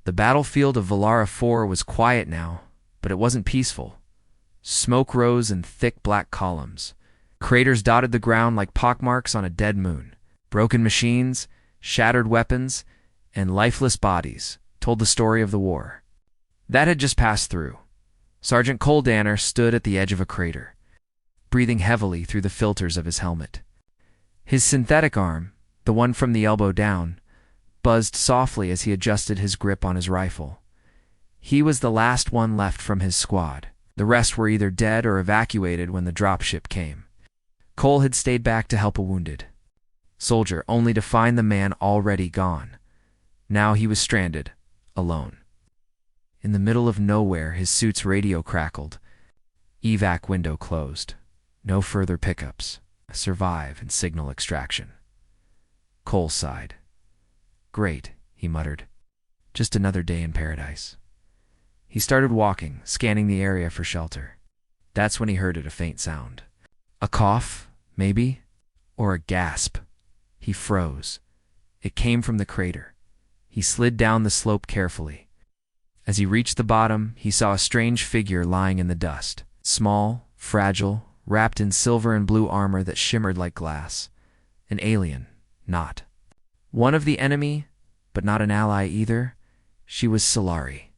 The battlefield of Valara 4 was quiet now, but it wasn't peaceful. Smoke rose in thick black columns. Craters dotted the ground like pockmarks on a dead moon. Broken machines, shattered weapons, and lifeless bodies told the story of the war. That had just passed through. Sergeant Cole Danner stood at the edge of a crater, breathing heavily through the filters of his helmet. His synthetic arm, the one from the elbow down, buzzed softly as he adjusted his grip on his rifle. He was the last one left from his squad. The rest were either dead or evacuated when the dropship came. Cole had stayed back to help a wounded soldier, only to find the man already gone. Now he was stranded, alone. In the middle of nowhere, his suit's radio crackled. Evac window closed. No further pickups. Survive and signal extraction. Cole sighed. Great, he muttered. Just another day in paradise. He started walking, scanning the area for shelter. That's when he heard a faint sound. A cough, maybe? Or a gasp. He froze. It came from the crater. He slid down the slope carefully. As he reached the bottom, he saw a strange figure lying in the dust. Small, fragile, wrapped in silver and blue armor that shimmered like glass. An alien, not. One of the enemy, but not an ally either. She was Solari,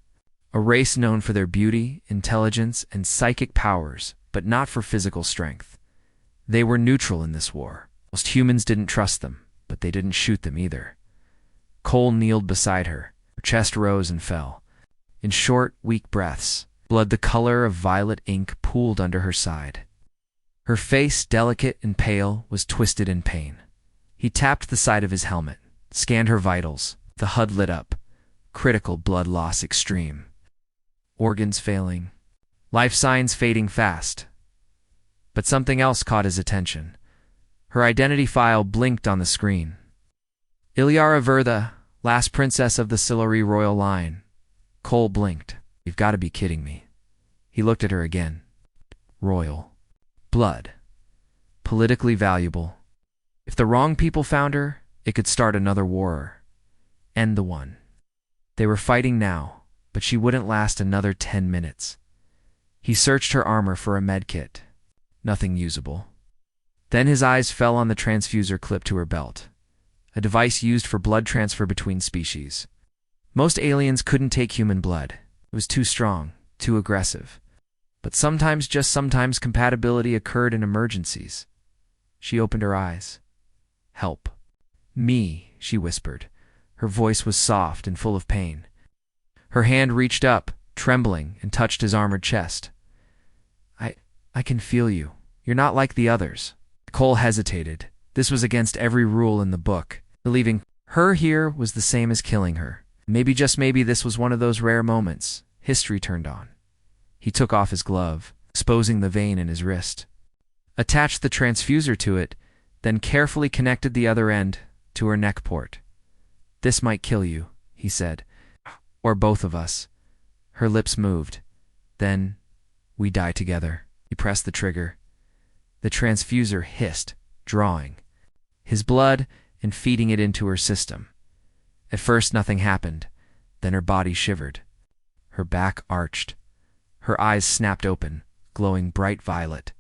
a race known for their beauty, intelligence, and psychic powers, but not for physical strength. They were neutral in this war. Most humans didn't trust them, but they didn't shoot them either. Cole kneeled beside her. Her chest rose and fell. In short, weak breaths, blood the color of violet ink pooled under her side. Her face, delicate and pale, was twisted in pain. He tapped the side of his helmet, scanned her vitals. The HUD lit up. Critical blood loss extreme. Organs failing. Life signs fading fast. But something else caught his attention. Her identity file blinked on the screen. Ilyara Vertha, last princess of the Siluri royal line. Cole blinked. You've got to be kidding me. He looked at her again. Royal. Blood. Politically valuable. If the wrong people found her, it could start another war. End the one. They were fighting now, but she wouldn't last another 10 minutes. He searched her armor for a medkit. Nothing usable. Then his eyes fell on the transfuser clipped to her belt, a device used for blood transfer between species. Most aliens couldn't take human blood. It was too strong, too aggressive. But sometimes, just sometimes, compatibility occurred in emergencies. She opened her eyes. Help. Me, she whispered. Her voice was soft and full of pain. Her hand reached up, trembling, and touched his armored chest. I can feel you. You're not like the others. Cole hesitated. This was against every rule in the book. Believing her here was the same as killing her. Maybe, just maybe, this was one of those rare moments. History turned on. He took off his glove, exposing the vein in his wrist. Attached the transfuser to it, then carefully connected the other end to her neck port. This might kill you, he said. Or both of us. Her lips moved. Then, we die together. He pressed the trigger. The transfuser hissed, drawing his blood and feeding it into her system. At first nothing happened. Then her body shivered. Her back arched. Her eyes snapped open, glowing bright violet.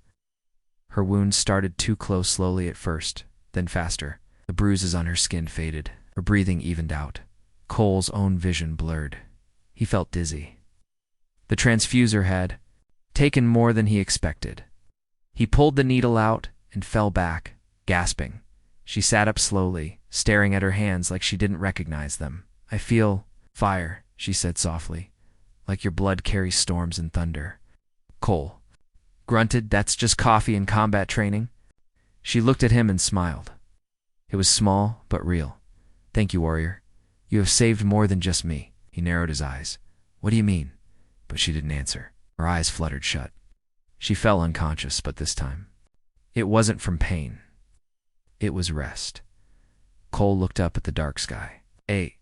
Her wounds started to close slowly at first, then faster. The bruises on her skin faded. Her breathing evened out. Cole's own vision blurred. He felt dizzy. The transfuser had taken more than he expected. He pulled the needle out and fell back, gasping. She sat up slowly, staring at her hands like she didn't recognize them. I feel fire, she said softly, like your blood carries storms and thunder. Cole grunted, that's just coffee and combat training. She looked at him and smiled. It was small, but real. Thank you, warrior. You have saved more than just me. He narrowed his eyes. What do you mean? But she didn't answer. Her eyes fluttered shut. She fell unconscious, but this time it wasn't from pain. It was rest. Cole looked up at the dark sky. A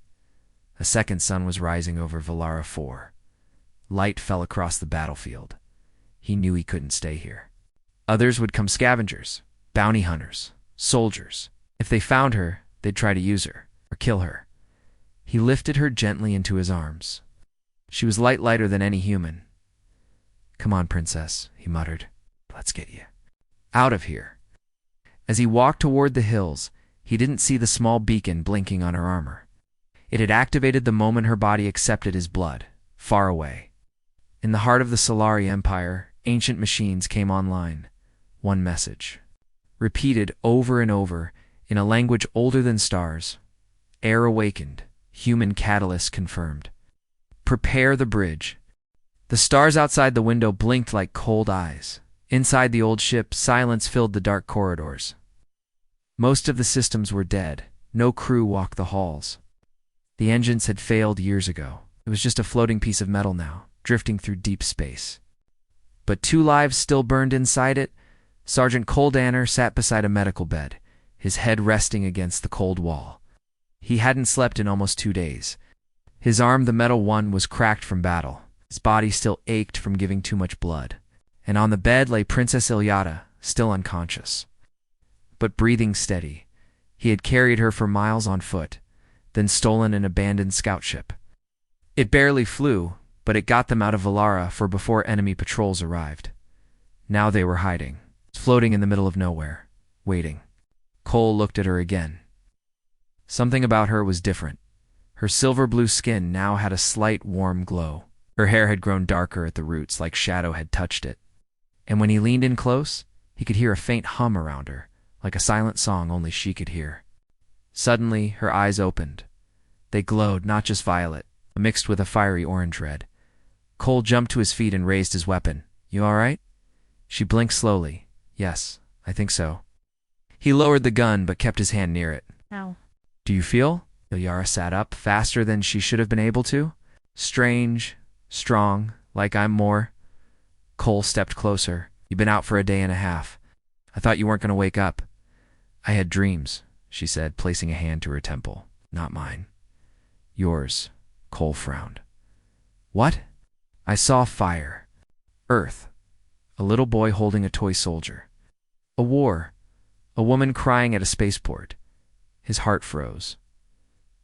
second sun was rising over Valara 4. Light fell across the battlefield. He knew he couldn't stay here. Others would come, scavengers, bounty hunters, soldiers. If they found her, they'd try to use her or kill her. He lifted her gently into his arms. She was lighter than any human. "Come on, princess," he muttered. "Let's get you out of here." As he walked toward the hills, he didn't see the small beacon blinking on her armor. It had activated the moment her body accepted his blood, far away. In the heart of the Solari Empire, ancient machines came online. One message, repeated over and over in a language older than stars. Air awakened, human catalyst confirmed. Prepare the bridge. The stars outside the window blinked like cold eyes. Inside the old ship, silence filled the dark corridors. Most of the systems were dead. No crew walked the halls. The engines had failed years ago. It was just a floating piece of metal now, drifting through deep space. But 2 lives still burned inside it. Sergeant Coldanner sat beside a medical bed, his head resting against the cold wall. He hadn't slept in almost 2 days. His arm, the metal one, was cracked from battle. His body still ached from giving too much blood. And on the bed lay Princess Ilyara, still unconscious, but breathing steady. He had carried her for miles on foot, then stolen an abandoned scout ship. It barely flew, but it got them out of Valara for before enemy patrols arrived. Now they were hiding, floating in the middle of nowhere, waiting. Cole looked at her again. Something about her was different. Her silver-blue skin now had a slight warm glow. Her hair had grown darker at the roots, like shadow had touched it. And when he leaned in close, he could hear a faint hum around her, like a silent song only she could hear. Suddenly, her eyes opened. They glowed, not just violet, mixed with a fiery orange-red. Cole jumped to his feet and raised his weapon. "You all right?" She blinked slowly. "Yes, I think so." He lowered the gun, but kept his hand near it. Ow. "Do you feel?" Ilyara sat up, faster than she should have been able to. "Strange, strong, like I'm more." Cole stepped closer. "You've been out for a day and a half. I thought you weren't going to wake up." "I had dreams," she said, placing a hand to her temple. "Not mine. Yours." Cole frowned. "What?" "I saw fire. Earth. A little boy holding a toy soldier. A war. A woman crying at a spaceport." His heart froze.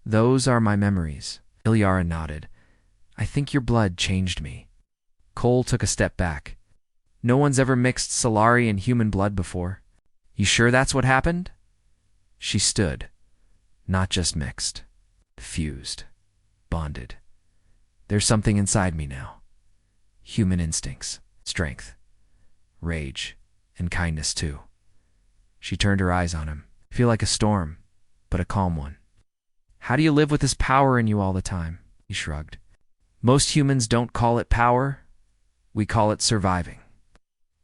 "Those are my memories." Ilyara nodded. "I think your blood changed me." Cole took a step back. "No one's ever mixed Solari and human blood before. You sure that's what happened?" She stood. "Not just mixed. Fused. Bonded. There's something inside me now. Human instincts, strength, rage, and kindness too." She turned her eyes on him. "I feel like a storm, but a calm one." "How do you live with this power in you all the time?" He shrugged. "Most humans don't call it power. We call it surviving."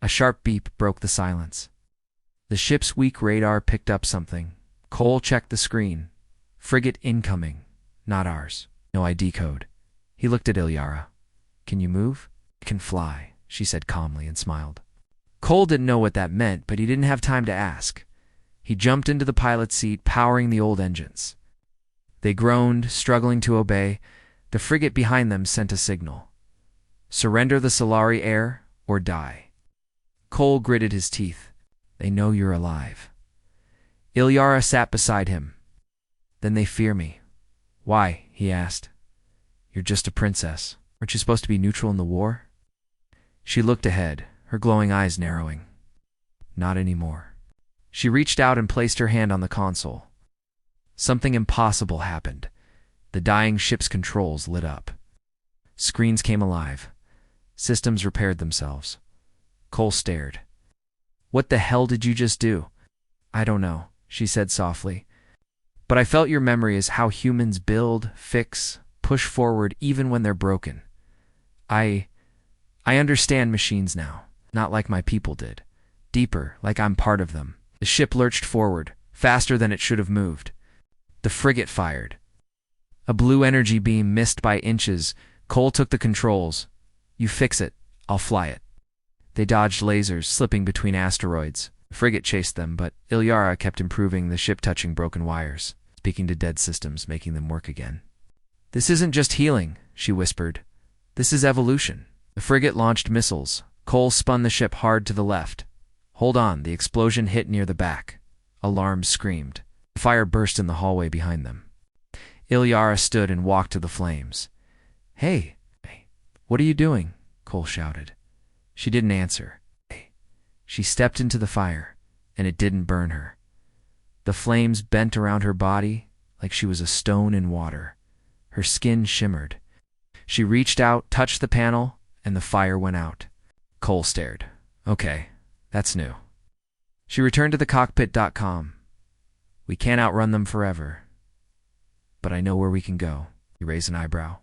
A sharp beep broke the silence. The ship's weak radar picked up something. Cole checked the screen. "Frigate incoming. Not ours. No ID code." He looked at Ilyara. "Can you move?" "I can fly," she said calmly and smiled. Cole didn't know what that meant, but he didn't have time to ask. He jumped into the pilot's seat, powering the old engines. They groaned, struggling to obey. The frigate behind them sent a signal. "Surrender the Solari air or die." Cole gritted his teeth. "They know you're alive." Ilyara sat beside him. "Then they fear me." "Why?" he asked. "You're just a princess. Aren't you supposed to be neutral in the war?" She looked ahead, her glowing eyes narrowing. "Not anymore." She reached out and placed her hand on the console. Something impossible happened. The dying ship's controls lit up. Screens came alive. Systems repaired themselves. Cole stared. "What the hell did you just do?" "I don't know," she said softly. "But I felt your memory is how humans build, fix, push forward even when they're broken. I understand machines now, not like my people did. Deeper, like I'm part of them." The ship lurched forward, faster than it should have moved. The frigate fired. A blue energy beam missed by inches. Cole took the controls. "You fix it. I'll fly it." They dodged lasers, slipping between asteroids. The frigate chased them, but Ilyara kept improving, the ship touching broken wires, speaking to dead systems, making them work again. "This isn't just healing," she whispered. "This is evolution." The frigate launched missiles. Cole spun the ship hard to the left. "Hold on," the explosion hit near the back. Alarms screamed. The fire burst in the hallway behind them. Ilyara stood and walked to the flames. Hey, what are you doing? Cole shouted. She didn't answer. She stepped into the fire, and it didn't burn her. The flames bent around her body like she was a stone in water. Her skin shimmered. She reached out, touched the panel, and the fire went out. Cole stared. Okay, that's new. She returned to the cockpit.com. We can't outrun them forever. But I know where we can go. He raised an eyebrow.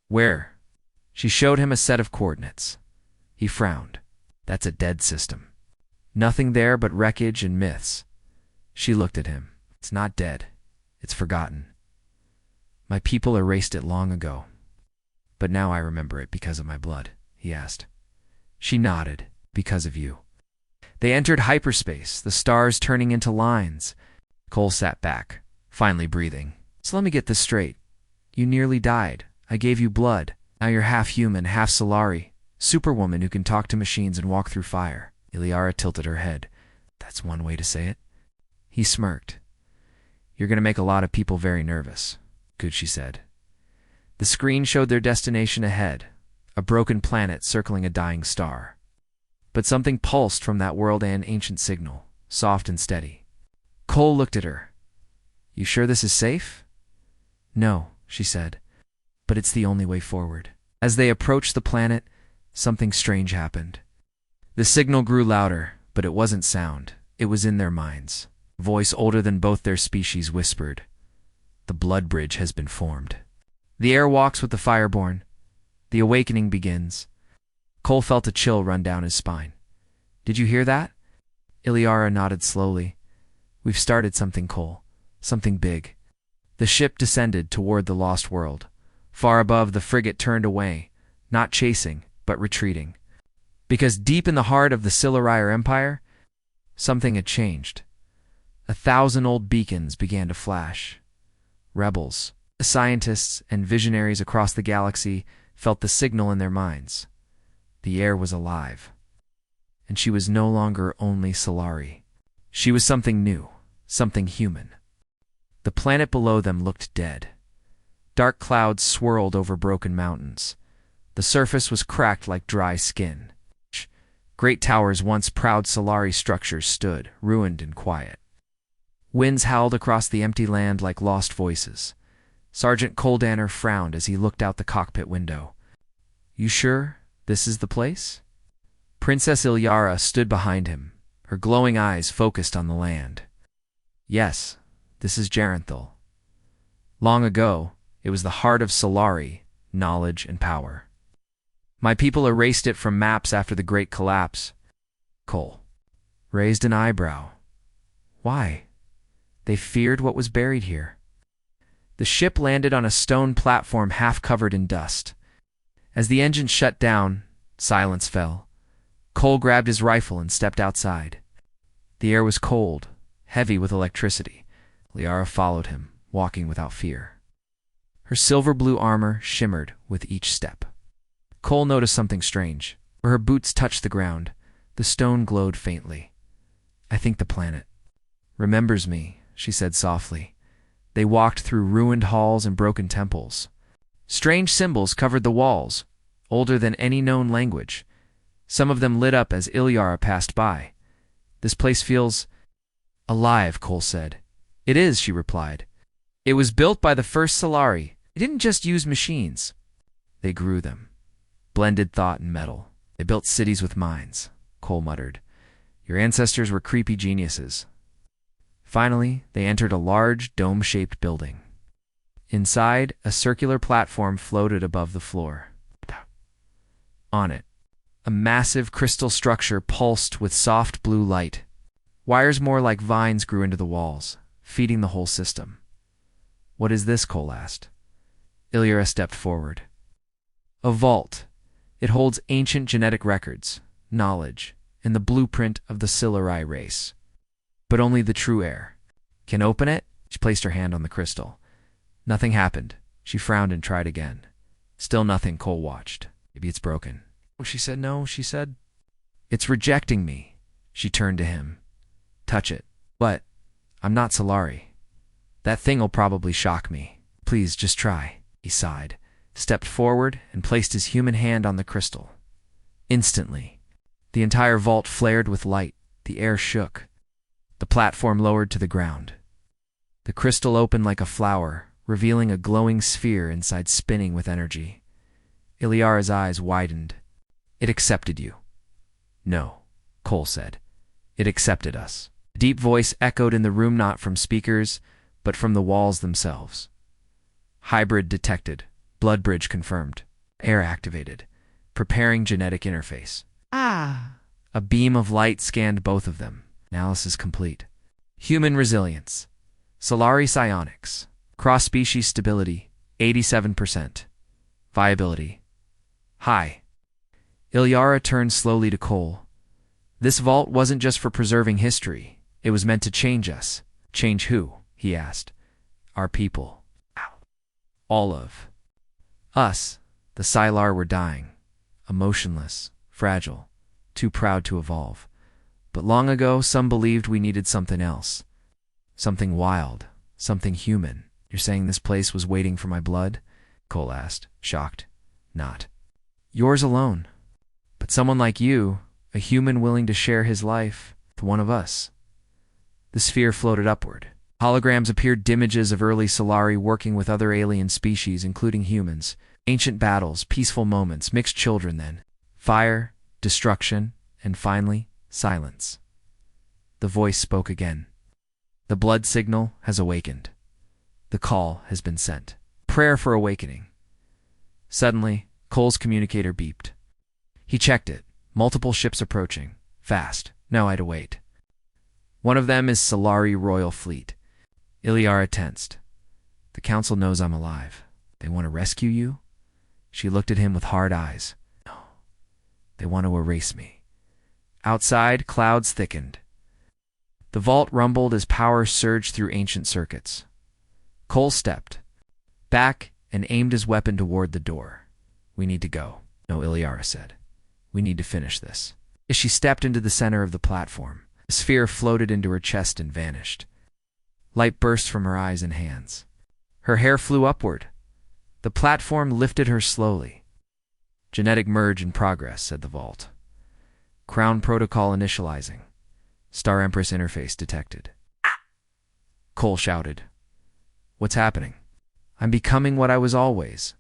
Where? She showed him a set of coordinates. He frowned. That's a dead system. Nothing there but wreckage and myths. She looked at him. It's not dead. It's forgotten. My people erased it long ago. But now I remember it because of my blood, he asked. She nodded. Because of you. They entered hyperspace, the stars turning into lines. Cole sat back, finally breathing. So let me get this straight. You nearly died. I gave you blood. Now you're half human, half Solari. Superwoman who can talk to machines and walk through fire. Ilyara tilted her head. That's one way to say it. He smirked. You're going to make a lot of people very nervous. Good, she said. The screen showed their destination ahead, a broken planet circling a dying star. But something pulsed from that world, an ancient signal, soft and steady. Cole looked at her. You sure this is safe? No, she said, but it's the only way forward. As they approached the planet, something strange happened. The signal grew louder, but it wasn't sound. It was in their minds. A voice older than both their species whispered, The blood bridge has been formed. The air walks with the fireborn. The awakening begins. Cole felt a chill run down his spine. Did you hear that? Ilyara nodded slowly. We've started something, Cole. Something big. The ship descended toward the lost world. Far above, the frigate turned away, not chasing, but retreating. Because deep in the heart of the Silurier Empire, something had changed. 1,000 old beacons began to flash. Rebels, scientists, and visionaries across the galaxy felt the signal in their minds. The air was alive. And she was no longer only Solari. She was something new, something human. The planet below them looked dead. Dark clouds swirled over broken mountains. The surface was cracked like dry skin. Great towers, once proud Solari structures, stood, ruined and quiet. Winds howled across the empty land like lost voices. Sergeant Coldanner frowned as he looked out the cockpit window. You sure this is the place? Princess Ilyara stood behind him, her glowing eyes focused on the land. Yes, this is Jarenthal. Long ago, it was the heart of Solari, knowledge and power. My people erased it from maps after the Great Collapse. Cole raised an eyebrow. Why? They feared what was buried here. The ship landed on a stone platform half covered in dust. As the engine shut down, silence fell. Cole grabbed his rifle and stepped outside. The air was cold, heavy with electricity. Liara followed him, walking without fear. Her silver-blue armor shimmered with each step. Cole noticed something strange. Where her boots touched the ground, the stone glowed faintly. I think the planet remembers me, she said softly. They walked through ruined halls and broken temples. Strange symbols covered the walls, older than any known language. Some of them lit up as Ilyara passed by. This place feels alive, Cole said. It is, she replied. It was built by the first Solari. They didn't just use machines. They grew them. Blended thought and metal. They built cities with minds, Cole muttered. Your ancestors were creepy geniuses. Finally, they entered a large, dome-shaped building. Inside, a circular platform floated above the floor. On it, a massive crystal structure pulsed with soft blue light. Wires more like vines grew into the walls, feeding the whole system. What is this? Cole asked. Ilyara stepped forward. A vault. It holds ancient genetic records, knowledge, and the blueprint of the Siluri race. But only the true heir can open it. She placed her hand on the crystal. Nothing happened. She frowned and tried again. Still nothing. Cole watched. Maybe it's broken. Oh, she said. No, she said. It's rejecting me. She turned to him. Touch it. But I'm not Solari. That thing'll probably shock me. Please, just try, he sighed, stepped forward, and placed his human hand on the crystal. Instantly, the entire vault flared with light. The air shook. The platform lowered to the ground. The crystal opened like a flower, revealing a glowing sphere inside spinning with energy. Iliara's eyes widened. It accepted you. No, Cole said. It accepted us. A deep voice echoed in the room, not from speakers, but from the walls themselves. Hybrid detected. Blood bridge confirmed. Air activated. Preparing genetic interface. A beam of light scanned both of them. Analysis complete. Human resilience. Solari psionics. Cross-species stability, 87%. Viability, high. Iliara turned slowly to Cole. This vault wasn't just for preserving history. It was meant to change us. Change who? He asked. Our people. All of us. The Sylar were dying. Emotionless, fragile, too proud to evolve. But long ago, some believed we needed something else. Something wild, something human. You're saying this place was waiting for my blood? Cole asked, shocked. Not yours alone, but someone like you, a human willing to share his life with one of us. The sphere floated upward. Holograms appeared, images of early Solari working with other alien species, including humans. Ancient battles, peaceful moments, mixed children then. Fire, destruction, and finally, silence. The voice spoke again. The blood signal has awakened. The call has been sent. Prayer for awakening. Suddenly, Cole's communicator beeped. He checked it. Multiple ships approaching. Fast. No, I'd wait. One of them is Solari Royal Fleet. Iliara tensed. The council knows I'm alive. They want to rescue you? She looked at him with hard eyes. No. They want to erase me. Outside, clouds thickened. The vault rumbled as power surged through ancient circuits. Cole stepped back and aimed his weapon toward the door. We need to go. No, Iliara said. We need to finish this. As she stepped into the center of the platform, the sphere floated into her chest and vanished. Light burst from her eyes and hands. Her hair flew upward. The platform lifted her slowly. Genetic merge in progress, said the vault. Crown protocol initializing. Star Empress interface detected. Cole shouted. What's happening? I'm becoming what I was always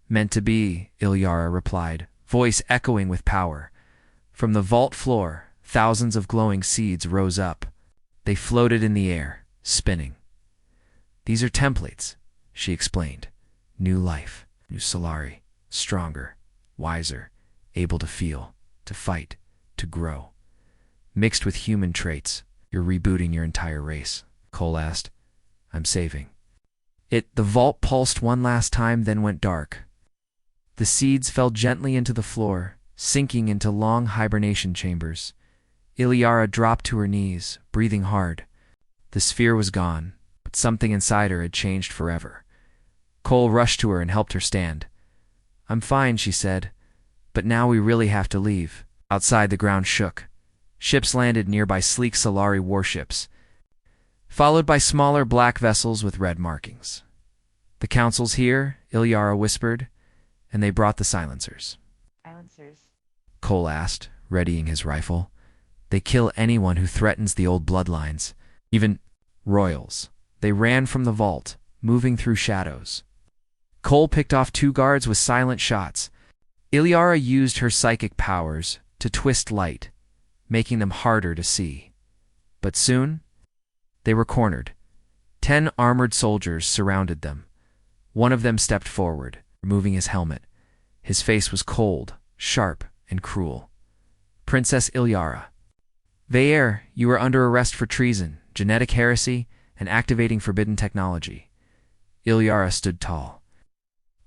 meant to be, Iliara replied, voice echoing with power. From the vault floor, thousands of glowing seeds rose up. They floated in the air, spinning. These are templates, she explained. New life, new Solari, stronger, wiser, able to feel, to fight, to grow. Mixed with human traits, you're rebooting your entire race, Cole asked. I'm saving. The vault pulsed one last time, then went dark. The seeds fell gently into the floor, sinking into long hibernation chambers. Iliara dropped to her knees, breathing hard. The sphere was gone, but something inside her had changed forever. Cole rushed to her and helped her stand. I'm fine, she said, but now we really have to leave. Outside, the ground shook. Ships landed nearby, sleek Solari warships, followed by smaller black vessels with red markings. The council's here, Iliara whispered, and they brought the silencers. Silencers? Cole asked, readying his rifle. They kill anyone who threatens the old bloodlines, even royals. They ran from the vault, moving through shadows. Cole picked off 2 guards with silent shots. Iliara used her psychic powers to twist light, making them harder to see. But soon, they were cornered. 10 armored soldiers surrounded them. One of them stepped forward, removing his helmet. His face was cold, sharp, and cruel. Princess Iliara. Veer, you are under arrest for treason, genetic heresy, and activating forbidden technology. Iliara stood tall.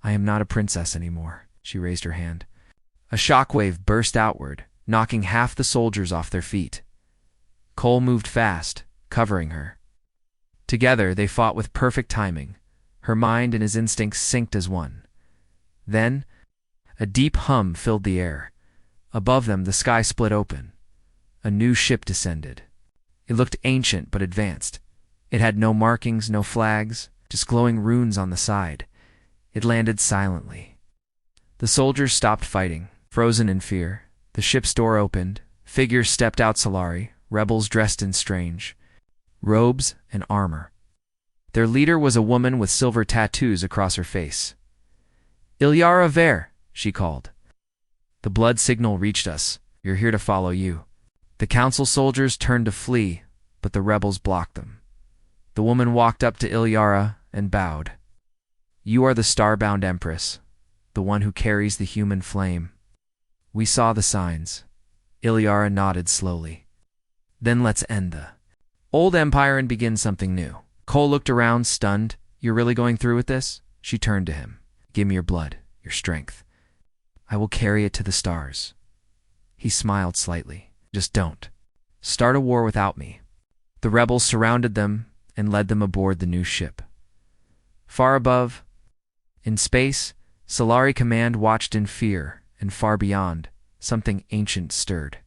I am not a princess anymore, she raised her hand. A shockwave burst outward, knocking half the soldiers off their feet. Cole moved fast, covering her. Together, they fought with perfect timing. Her mind and his instincts synced as one. Then, a deep hum filled the air. Above them, the sky split open. A new ship descended. It looked ancient but advanced. It had no markings, no flags, just glowing runes on the side. It landed silently. The soldiers stopped fighting, frozen in fear. The ship's door opened. Figures stepped out Solari, rebels dressed in strange robes and armor. Their leader was a woman with silver tattoos across her face. "Ilyara Ver," she called. "The blood signal reached us. You're here to follow you." The council soldiers turned to flee, but the rebels blocked them. The woman walked up to Ilyara and bowed. "You are the star-bound empress, the one who carries the human flame. We saw the signs." Ilyara nodded slowly. "Then let's end the old empire and begin something new." Cole looked around, stunned. "You're really going through with this?" She turned to him. "Give me your blood, your strength. I will carry it to the stars." He smiled slightly. "Just don't start a war without me." The rebels surrounded them and led them aboard the new ship. Far above, in space, Solari Command watched in fear, and far beyond, something ancient stirred.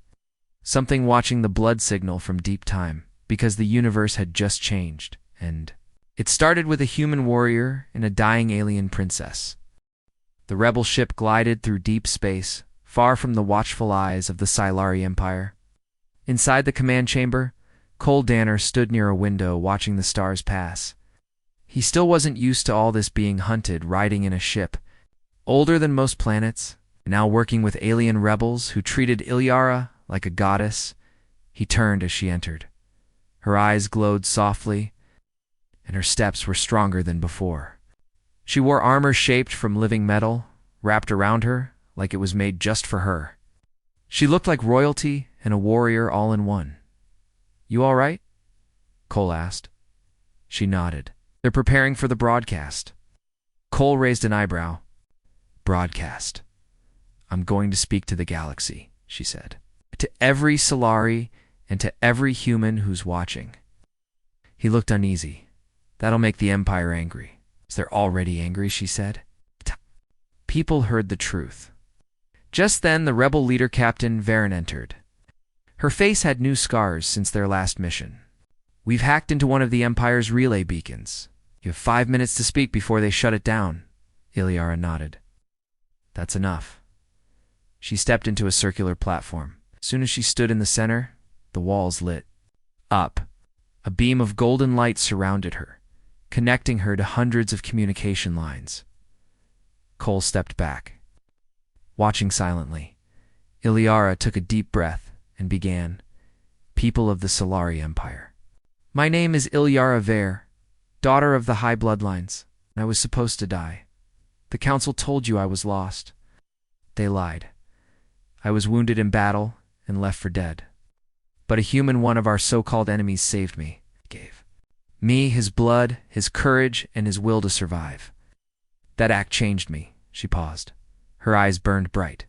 Something watching the blood signal from deep time, because the universe had just changed, and it started with a human warrior and a dying alien princess. The rebel ship glided through deep space, far from the watchful eyes of the Silari Empire. Inside the command chamber, Cole Danner stood near a window watching the stars pass. He still wasn't used to all this, being hunted, riding in a ship, older than most planets, now working with alien rebels who treated Ilyara like a goddess. He turned as she entered. Her eyes glowed softly, and her steps were stronger than before. She wore armor shaped from living metal, wrapped around her like it was made just for her. She looked like royalty and a warrior all in one. "You all right?" Cole asked. She nodded. "They're preparing for the broadcast." Cole raised an eyebrow. "Broadcast. I'm going to speak to the galaxy," she said. "To every Solari and to every human who's watching." He looked uneasy. "That'll make the Empire angry." "They're already angry," she said. People heard the truth. Just then, the rebel leader, Captain Varen, entered. Her face had new scars since their last mission. "We've hacked into one of the Empire's relay beacons. You have 5 minutes to speak before they shut it down." Ilyara nodded. "That's enough." She stepped into a circular platform. As soon as she stood in the center, the walls lit up. A beam of golden light surrounded her, connecting her to hundreds of communication lines. Cole stepped back, watching silently. Ilyara took a deep breath and began, "People of the Solari Empire. My name is Ilyara Ver, daughter of the High Bloodlines. I was supposed to die. The Council told you I was lost. They lied. I was wounded in battle and left for dead. But a human, one of our so-called enemies, saved me, gave me his blood, his courage, and his will to survive. That act changed me." She paused. Her eyes burned bright.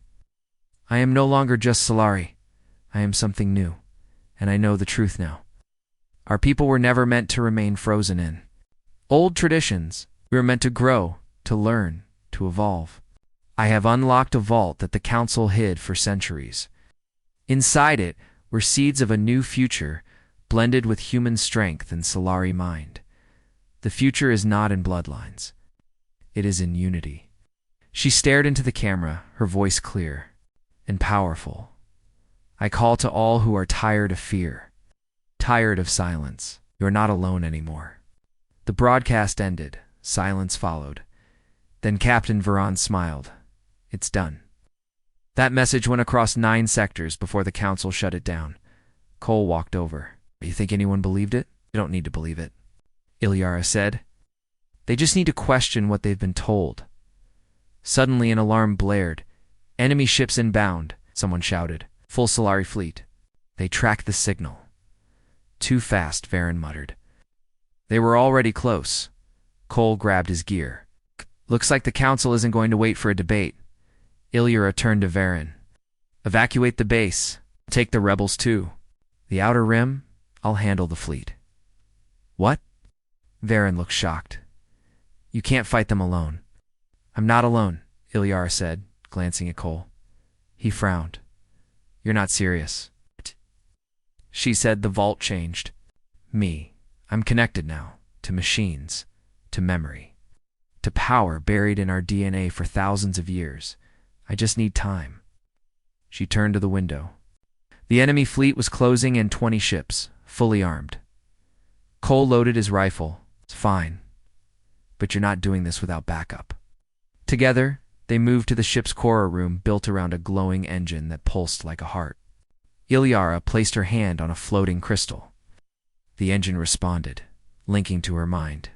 "I am no longer just Solari. I am something new, and I know the truth now. Our people were never meant to remain frozen in old traditions. We were meant to grow, to learn, to evolve. I have unlocked a vault that the Council hid for centuries. Inside it were seeds of a new future, blended with human strength and Solari mind. The future is not in bloodlines. It is in unity." She stared into the camera, her voice clear and powerful. "I call to all who are tired of fear, tired of silence. You are not alone anymore." The broadcast ended. Silence followed. Then Captain Veron smiled. "It's done." That message went across 9 sectors before the Council shut it down. Cole walked over. "You think anyone believed it?" "You don't need to believe it," Ilyara said. "They just need to question what they've been told." Suddenly an alarm blared. "Enemy ships inbound," someone shouted. "Full Solari fleet." "They tracked the signal." "Too fast," Varen muttered. They were already close. Cole grabbed his gear. "Looks like the Council isn't going to wait for a debate." Ilyara turned to Varen. "Evacuate the base. Take the rebels too. The outer rim, I'll handle the fleet." "What?" Varen looked shocked. "You can't fight them alone." "I'm not alone," Ilyara said, glancing at Cole. He frowned. "You're not serious." She said. "The vault changed. Me. I'm connected now, to machines, to memory, to power buried in our DNA for thousands of years. I just need time. She turned to the window. The enemy fleet was closing in 20 ships, fully armed. Cole loaded his rifle. It's fine, but you're not doing this without backup. Together, they moved to the ship's core room built around a glowing engine that pulsed like a heart. Ilyara placed her hand on a floating crystal. The engine responded, linking to her mind.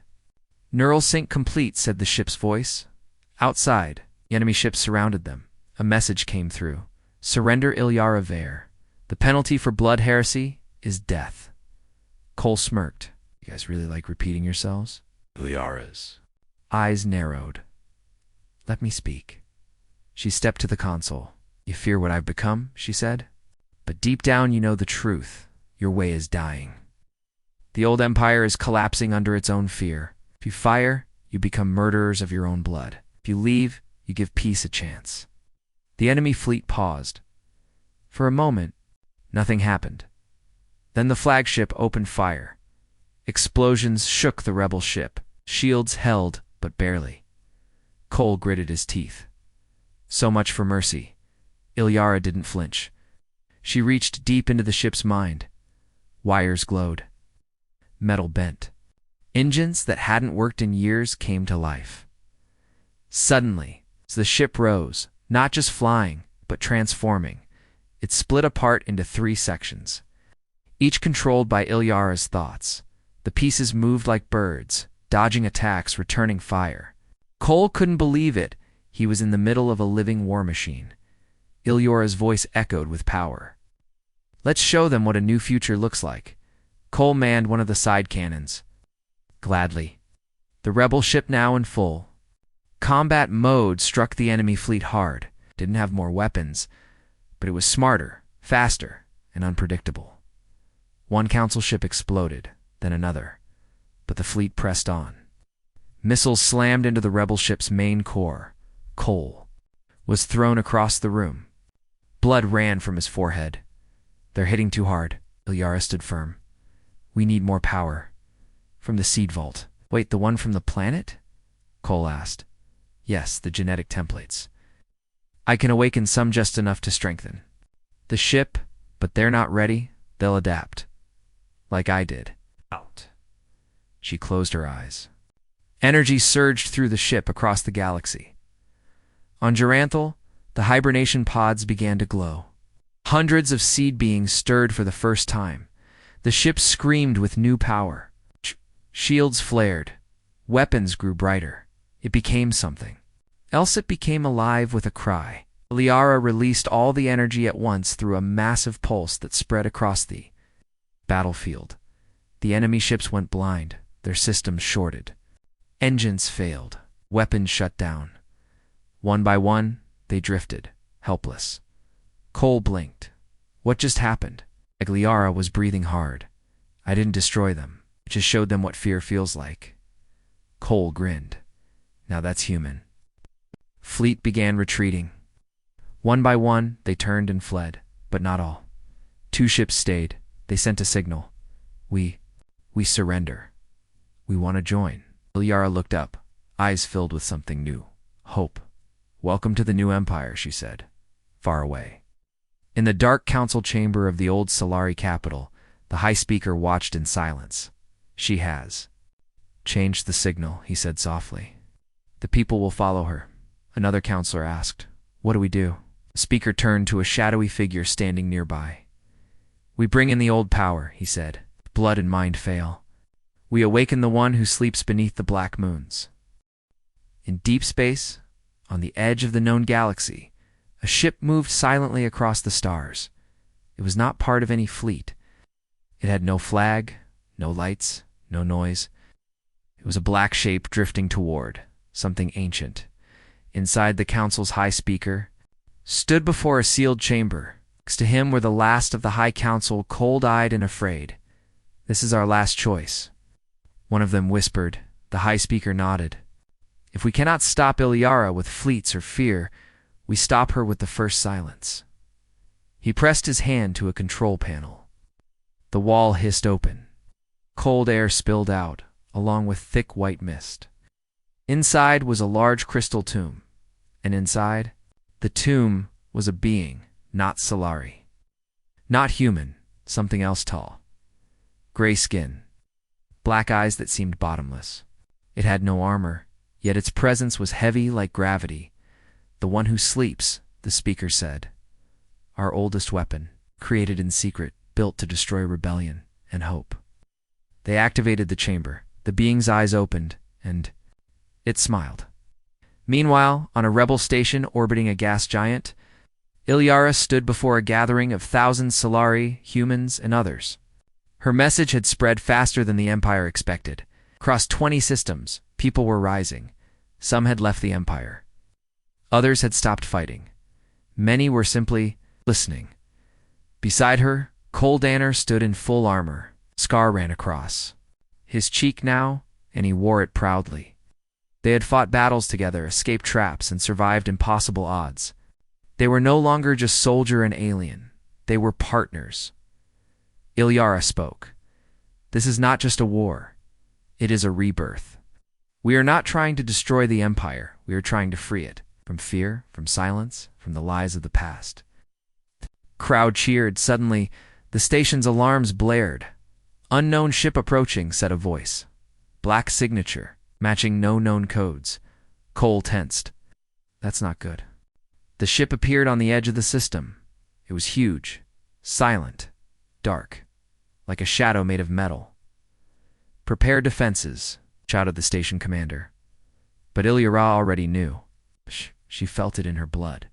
Neural sync complete, said the ship's voice. Outside, the enemy ships surrounded them. A message came through. Surrender Ilyara Vare. The penalty for blood heresy is death. Cole smirked. You guys really like repeating yourselves? Ilyara's eyes narrowed. Let me speak. She stepped to the console. You fear what I've become, she said. But deep down you know the truth. Your way is dying. The old empire is collapsing under its own fear. If you fire, you become murderers of your own blood. If you leave, you give peace a chance. The enemy fleet paused. For a moment, nothing happened. Then the flagship opened fire. Explosions shook the rebel ship. Shields held, but barely. Cole gritted his teeth. So much for mercy. Ilyara didn't flinch. She reached deep into the ship's mind. Wires glowed. Metal bent. Engines that hadn't worked in years came to life. Suddenly, as the ship rose, not just flying, but transforming, it split apart into 3 sections, each controlled by Ilyara's thoughts. The pieces moved like birds, dodging attacks, returning fire. Cole couldn't believe it. He was in the middle of a living war machine. Ilyara's voice echoed with power. Let's show them what a new future looks like. Cole manned one of the side cannons. Gladly. The rebel ship now in full combat mode struck the enemy fleet hard. Didn't have more weapons, but it was smarter, faster, and unpredictable. One council ship exploded, then another, but the fleet pressed on. Missiles slammed into the rebel ship's main core. Cole was thrown across the room. Blood ran from his forehead. They're hitting too hard. Ilyara stood firm. We need more power. From the seed vault. Wait, the one from the planet? Cole asked. Yes, the genetic templates. I can awaken some just enough to strengthen the ship, but they're not ready. They'll adapt. Like I did. Out. She closed her eyes. Energy surged through the ship across the galaxy. On Geranthal, the hibernation pods began to glow. Hundreds of seed beings stirred for the first time. The ship screamed with new power. Shields flared. Weapons grew brighter. It became something. Else it became alive with a cry. Ilyara released all the energy at once through a massive pulse that spread across the battlefield. The enemy ships went blind. Their systems shorted. Engines failed. Weapons shut down. One by one, they drifted, helpless. Cole blinked. What just happened? Ilyara was breathing hard. I didn't destroy them. I just showed them what fear feels like. Cole grinned. Now that's human. Fleet began retreating. One by one, they turned and fled, but not all. 2 ships stayed. They sent a signal. We surrender. We want to join. Ilyara looked up, eyes filled with something new. Hope. Welcome to the new empire, she said, far away. In the dark council chamber of the old Solari capital, the high speaker watched in silence. She has changed the signal, he said softly. The people will follow her. Another counselor asked, what do we do? The speaker turned to a shadowy figure standing nearby. We bring in the old power, he said. Blood and mind fail. We awaken the one who sleeps beneath the black moons. In deep space, on the edge of the known galaxy, a ship moved silently across the stars. It was not part of any fleet. It had no flag, no lights, no noise. It was a black shape drifting toward something ancient. Inside, the council's high speaker stood before a sealed chamber. Next to him were the last of the high council, cold-eyed and afraid. This is our last choice. One of them whispered. The high speaker nodded. If we cannot stop Ilyara with fleets or fear, we stop her with the first silence. He pressed his hand to a control panel. The wall hissed open. Cold air spilled out, along with thick white mist. Inside was a large crystal tomb, and inside, the tomb was a being, not Solari. Not human, something else tall. Gray skin, black eyes that seemed bottomless. It had no armor, yet its presence was heavy like gravity. The one who sleeps, the speaker said. Our oldest weapon, created in secret, built to destroy rebellion and hope. They activated the chamber. The being's eyes opened, and it smiled. Meanwhile, on a rebel station orbiting a gas giant, Ilyara stood before a gathering of thousands Solari, humans, and others. Her message had spread faster than the Empire expected. Across 20 systems, people were rising. Some had left the Empire. Others had stopped fighting. Many were simply listening. Beside her, Cole Danner stood in full armor. Scar ran across his cheek now, and he wore it proudly. They had fought battles together, escaped traps, and survived impossible odds. They were no longer just soldier and alien. They were partners. Ilyara spoke. This is not just a war. It is a rebirth. We are not trying to destroy the Empire. We are trying to free it. From fear, from silence, from the lies of the past. Crowd cheered. Suddenly, the station's alarms blared. Unknown ship approaching, said a voice. Black signature, matching no known codes. Cole tensed. That's not good. The ship appeared on the edge of the system. It was huge, silent, dark, like a shadow made of metal. Prepare defenses, shouted the station commander. But Ilyara already knew. She felt it in her blood.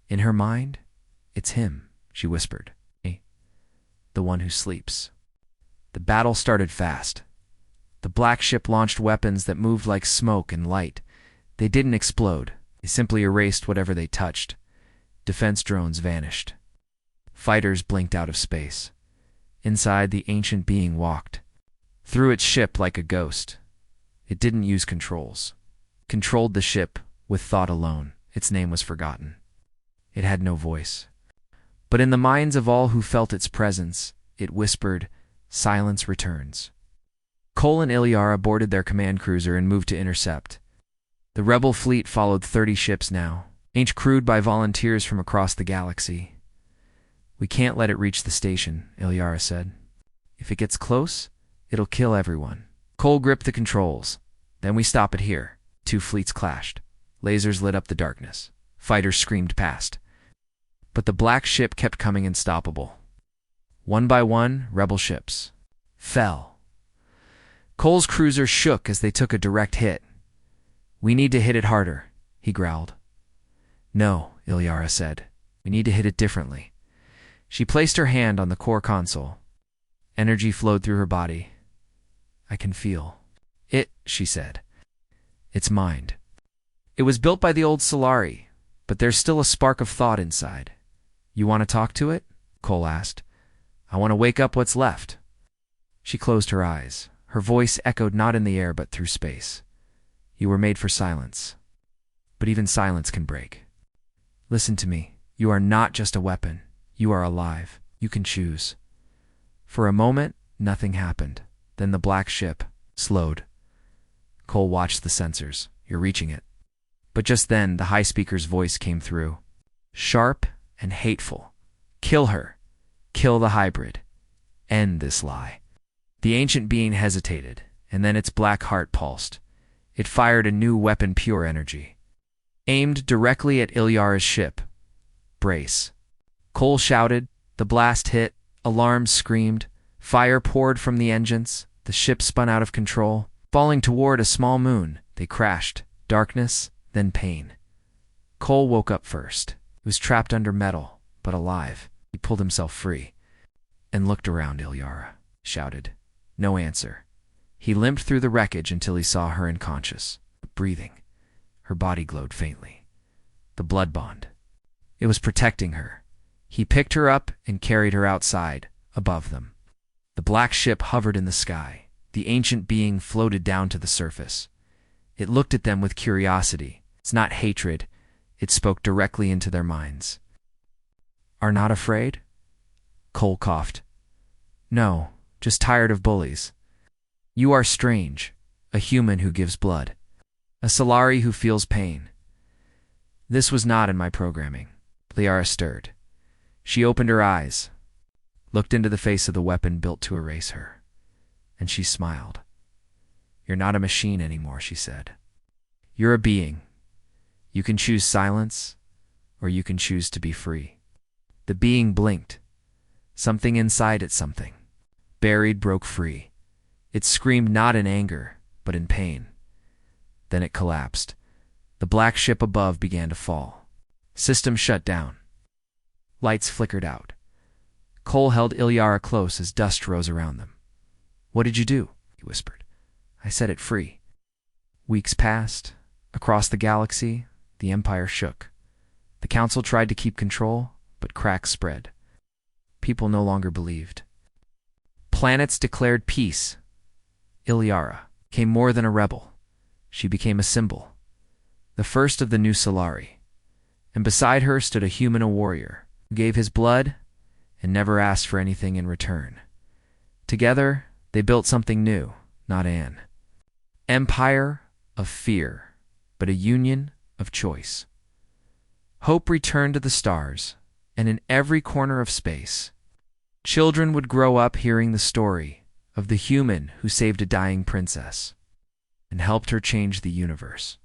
In her mind, it's him, she whispered. The one who sleeps. The battle started fast. The black ship launched weapons that moved like smoke and light. They didn't explode. They simply erased whatever they touched. Defense drones vanished. Fighters blinked out of space. Inside, the ancient being walked. Through its ship like a ghost. It didn't use controls. Controlled the ship with thought alone. Its name was forgotten. It had no voice. But in the minds of all who felt its presence, it whispered, silence returns. Cole and Ilyara boarded their command cruiser and moved to intercept. The rebel fleet followed 30 ships now, each crewed by volunteers from across the galaxy. We can't let it reach the station, Ilyara said. If it gets close, it'll kill everyone. Cole gripped the controls. Then we stop it here. 2 fleets clashed. Lasers lit up the darkness. Fighters screamed past. But the black ship kept coming unstoppable. One by one, rebel ships fell. Cole's cruiser shook as they took a direct hit. We need to hit it harder, he growled. No, Ilyara said. We need to hit it differently. She placed her hand on the core console. Energy flowed through her body. I can feel it, she said. It's mind. It was built by the old Solari, but there's still a spark of thought inside. You want to talk to it? Cole asked. I want to wake up what's left. She closed her eyes. Her voice echoed not in the air but through space. You were made for silence. But even silence can break. Listen to me. You are not just a weapon. You are alive. You can choose. For a moment, nothing happened. Then the black ship slowed. Cole watched the sensors. You're reaching it. But just then, the high speaker's voice came through. Sharp and hateful. Kill her. Kill the hybrid. End this lie. The ancient being hesitated, and then its black heart pulsed. It fired a new weapon, pure energy. Aimed directly at Ilyara's ship. Brace. Cole shouted. The blast hit. Alarms screamed. Fire poured from the engines. The ship spun out of control. Falling toward a small moon, they crashed. Darkness, then pain. Cole woke up first. He was trapped under metal, but alive. He pulled himself free and looked around. Ilyara shouted. No answer. He limped through the wreckage until he saw her unconscious, breathing. Her body glowed faintly. The blood bond. It was protecting her. He picked her up and carried her outside, above them. The black ship hovered in the sky. The ancient being floated down to the surface. It looked at them with curiosity. It's not hatred. It spoke directly into their minds. Are not afraid? Cole coughed. No, just tired of bullies. You are strange, a human who gives blood, a Solari who feels pain. This was not in my programming. Liara stirred. She opened her eyes, looked into the face of the weapon built to erase her, and she smiled. You're not a machine anymore, she said. You're a being. You can choose silence, or you can choose to be free. The being blinked. Something inside it, something buried, broke free. It screamed not in anger, but in pain. Then it collapsed. The black ship above began to fall. System shut down. Lights flickered out. Cole held Ilyara close as dust rose around them. What did you do? He whispered. I set it free. Weeks passed. Across the galaxy, the Empire shook. The Council tried to keep control, but cracks spread. People no longer believed. Planets declared peace. Ilyara became more than a rebel. She became a symbol, the first of the new Solari. And beside her stood a human, a warrior, who gave his blood and never asked for anything in return. Together, they built something new, not an empire of fear, but a union of choice. Hope returned to the stars, and in every corner of space, children would grow up hearing the story of the human who saved a dying princess and helped her change the universe.